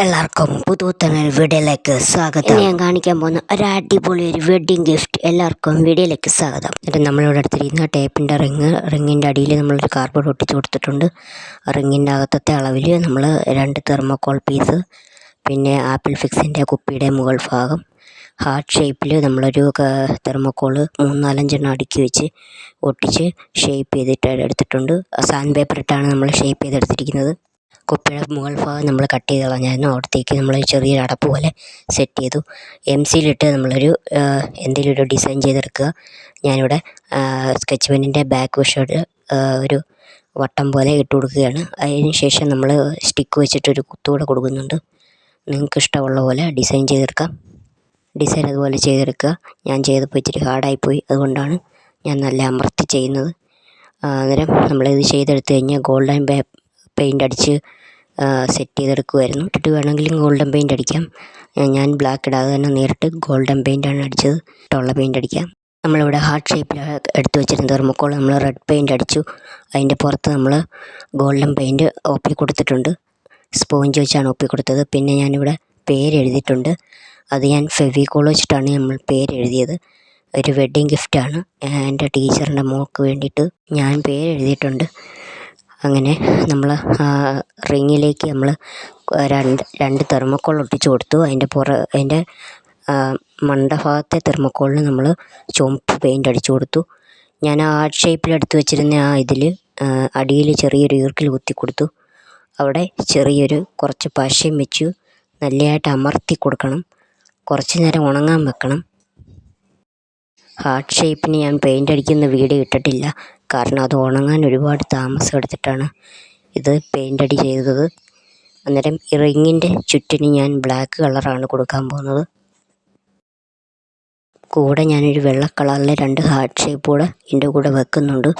എല്ലാവർക്കും പുതുത്തനൊരു വീഡിയോയിലേക്ക് സ്വാഗതം. ഞാൻ കാണിക്കാൻ പോകുന്ന ഒരു അടിപൊളി ഒരു വെഡ്ഡിങ് ഗിഫ്റ്റ്. എല്ലാവർക്കും വീഡിയോയിലേക്ക് സ്വാഗതം. എന്നിട്ട് നമ്മളിവിടെ എടുത്തിരിക്കുന്ന ടേപ്പിൻ്റെ റിങ്ങിൻ്റെ അടിയിൽ നമ്മളൊരു കാർഡ്ബോർഡ് ഒട്ടിച്ച് കൊടുത്തിട്ടുണ്ട്. റിങ്ങിൻ്റെ അകത്തത്തെ അളവിൽ നമ്മൾ 2 തെർമോക്കോൾ പീസ്, പിന്നെ ആപ്പിൾ ഫിക്സിൻ്റെ കുപ്പിയുടെ മുകൾ ഭാഗം, ഹാർട്ട് ഷേപ്പിൽ നമ്മളൊരു തെർമോക്കോൾ 3-4 അടുക്കി വെച്ച് ഒട്ടിച്ച് ഷേപ്പ് ചെയ്തിട്ട് എടുത്തിട്ടുണ്ട്. സാൻഡ് പേപ്പർ ഇട്ടാണ് നമ്മൾ ഷേപ്പ് ചെയ്തെടുത്തിരിക്കുന്നത്. കുപ്പിയുടെ മുകൾ ഭാഗം നമ്മൾ കട്ട് ചെയ്ത് കളഞ്ഞായിരുന്നു. അവിടത്തേക്ക് നമ്മൾ ചെറിയൊരു അടപ്പ് പോലെ സെറ്റ് ചെയ്തു. MC-യിലിട്ട് നമ്മളൊരു എന്തെങ്കിലും ഒരു ഡിസൈൻ ചെയ്തെടുക്കുക. ഞാനിവിടെ സ്കെച്ച് പെന്നിൻ്റെ ബാക്ക് വശത്ത് ഒരു വട്ടം പോലെ ഇട്ട് കൊടുക്കുകയാണ്. അതിന് ശേഷം നമ്മൾ സ്റ്റിക്ക് വെച്ചിട്ടൊരു കുത്തുകൂടെ കൊടുക്കുന്നുണ്ട്. നിങ്ങൾക്ക് ഇഷ്ടമുള്ള പോലെ ഡിസൈൻ ചെയ്തെടുക്കാം. ഡിസൈൻ അതുപോലെ ചെയ്തെടുക്കുക. ഞാൻ ചെയ്തപ്പോൾ ഇച്ചിരി ഹാർഡായിപ്പോയി, അതുകൊണ്ടാണ് ഞാൻ നല്ല അമർത്തി ചെയ്യുന്നത്. അന്നേരം നമ്മളിത് ചെയ്തെടുത്ത് കഴിഞ്ഞാൽ ഗോൾഡൻ പെയിൻ്റ് അടിച്ച് സെറ്റ് ചെയ്തെടുക്കുമായിരുന്നു. ഇട്ടിട്ട് വേണമെങ്കിലും ഗോൾഡൻ പെയിൻ്റ് അടിക്കാം. ഞാൻ ബ്ലാക്ക് ഇടാതെ തന്നെ നേരിട്ട് ഗോൾഡൻ പെയിൻ്റാണ് അടിച്ചത്. ഇഷ്ടമുള്ള പെയിൻ്റ് അടിക്കാം. നമ്മളിവിടെ ഹാർട്ട് ഷേപ്പിൽ എടുത്ത് വെച്ചിരുന്ന തെർമോക്കോൾ നമ്മൾ റെഡ് പെയിൻ്റ് അടിച്ചു. അതിൻ്റെ പുറത്ത് നമ്മൾ ഗോൾഡൻ പെയിൻറ്റ് ഒപ്പി കൊടുത്തിട്ടുണ്ട്. സ്പോഞ്ച് വെച്ചാണ് ഒപ്പി കൊടുത്തത്. പിന്നെ ഞാനിവിടെ പേരെഴുതിയിട്ടുണ്ട്. അത് ഞാൻ ഫെവിക്കോൾ വെച്ചിട്ടാണ് നമ്മൾ പേരെഴുതിയത്. ഒരു വെഡ്ഡിങ് ഗിഫ്റ്റാണ്. എൻ്റെ ടീച്ചറിൻ്റെ മോൾക്ക് വേണ്ടിയിട്ട് ഞാൻ പേരെഴുതിയിട്ടുണ്ട്. അങ്ങനെ നമ്മൾ റിങ്ങിലേക്ക് നമ്മൾ രണ്ട് തെർമോക്കോൾ ഒട്ടിച്ച് കൊടുത്തു. അതിൻ്റെ മണ്ടഭാഗത്തെ തെർമോക്കോളിന് നമ്മൾ ചുവപ്പ് പെയിൻ്റ് അടിച്ചു കൊടുത്തു. ഞാൻ ഹാർട്ട് ഷേപ്പിൽ എടുത്ത് വെച്ചിരുന്ന ഇതിൽ അടിയിൽ ചെറിയൊരു ഈർക്കിൽ കുത്തി കൊടുത്തു. അവിടെ കുറച്ച് പശയും വെച്ചു നല്ലതായിട്ട് അമർത്തി കൊടുക്കണം. കുറച്ച് നേരം ഉണങ്ങാൻ വെക്കണം. ഹാർട്ട് ഷേപ്പിന് ഞാൻ പെയിൻ്റ് അടിക്കുന്ന വീഡിയോ ഇട്ടിട്ടില്ല, കാരണം അത് ഉണങ്ങാൻ ഒരുപാട് താമസം എടുത്തിട്ടാണ് ഇത് പെയിൻ്റ് അടി ചെയ്തത്. അന്നേരം ഈ റിങ്ങിൻ്റെ ചുറ്റിന് ഞാൻ ബ്ലാക്ക് കളറാണ് കൊടുക്കാൻ പോകുന്നത്. കൂടെ ഞാനൊരു വെള്ള കളറിലെ 2 ഹാർട്ട് ഷേപ്പ് കൂടെ ഇതിൻ്റെ കൂടെ വെക്കുന്നുണ്ട്.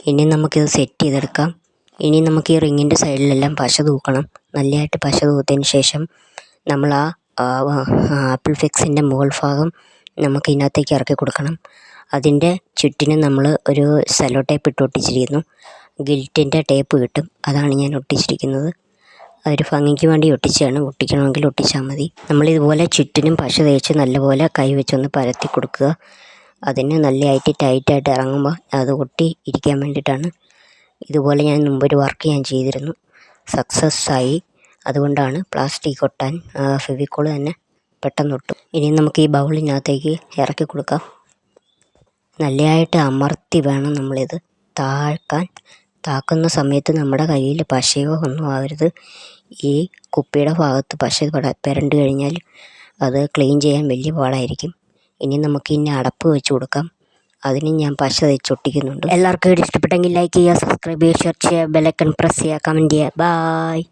ഇനി നമുക്കിത് സെറ്റ് ചെയ്തെടുക്കാം. ഇനി നമുക്ക് ഈ റിങ്ങിൻ്റെ സൈഡിലെല്ലാം പശ തൂക്കണം. നല്ലതായിട്ട് പശ തൂത്തതിന് ശേഷം നമ്മൾ ആപ്പിൾ ഫിക്സിൻ്റെ മുകൾ ഭാഗം നമുക്ക് ഇതിനകത്തേക്ക് ഇറക്കി കൊടുക്കണം. അതിൻ്റെ ചുറ്റിന് നമ്മൾ ഒരു സെല്ലോ ടേപ്പ് ഇട്ട് ഒട്ടിച്ചിരിക്കുന്നു. ഗിൽറ്റിൻ്റെ ടേപ്പ് കിട്ടും, അതാണ് ഞാൻ ഒട്ടിച്ചിരിക്കുന്നത്. അതൊരു ഭംഗിക്ക് വേണ്ടി ഒട്ടിച്ചാണ്. ഒട്ടിക്കണമെങ്കിൽ ഒട്ടിച്ചാൽ മതി. നമ്മളിതുപോലെ ചുറ്റിനും പശ തേച്ച് നല്ലപോലെ കൈ വെച്ചൊന്ന് പരത്തി കൊടുക്കുക. അതിന് നല്ലതായിട്ട് ടൈറ്റായിട്ട് ഇറങ്ങുമ്പോൾ അത് ഒട്ടി ഇരിക്കാൻ വേണ്ടിയിട്ടാണ്. ഇതുപോലെ ഞാൻ മുമ്പൊരു വർക്ക് ഞാൻ ചെയ്തിരുന്നു, സക്സസ് ആയി. അതുകൊണ്ടാണ് പ്ലാസ്റ്റിക് ഒട്ടാൻ ഫെവിക്കോൾ തന്നെ പെട്ടെന്ന് ഒട്ടും. ഇനി നമുക്ക് ഈ ബൗളിനകത്തേക്ക് ഇറക്കി കൊടുക്കാം. നല്ലതായിട്ട് അമർത്തി വേണം നമ്മളിത് താക്കുന്ന സമയത്ത് നമ്മുടെ കയ്യിൽ പശയോ ഒന്നും ആവരുത്. ഈ കുപ്പിയുടെ ഭാഗത്ത് പശ പുരണ്ട് കഴിഞ്ഞാൽ അത് ക്ലീൻ ചെയ്യാൻ വലിയ പാടായിരിക്കും. ഇനി നമുക്ക് ഇനി അടപ്പ് വെച്ച് കൊടുക്കാം. അതിന് ഞാൻ പശ തേച്ചൊട്ടിക്കുന്നുണ്ട്. എല്ലാവർക്കും വീഡിയോ ഇഷ്ടപ്പെട്ടെങ്കിൽ ലൈക്ക് ചെയ്യുക, സബ്സ്ക്രൈബ് ചെയ്യുക, ഷെയർ ചെയ്യുക, ബെൽ ഐക്കൺ പ്രസ് ചെയ്യുക, കമൻറ്റ് ചെയ്യുക. ബായ്.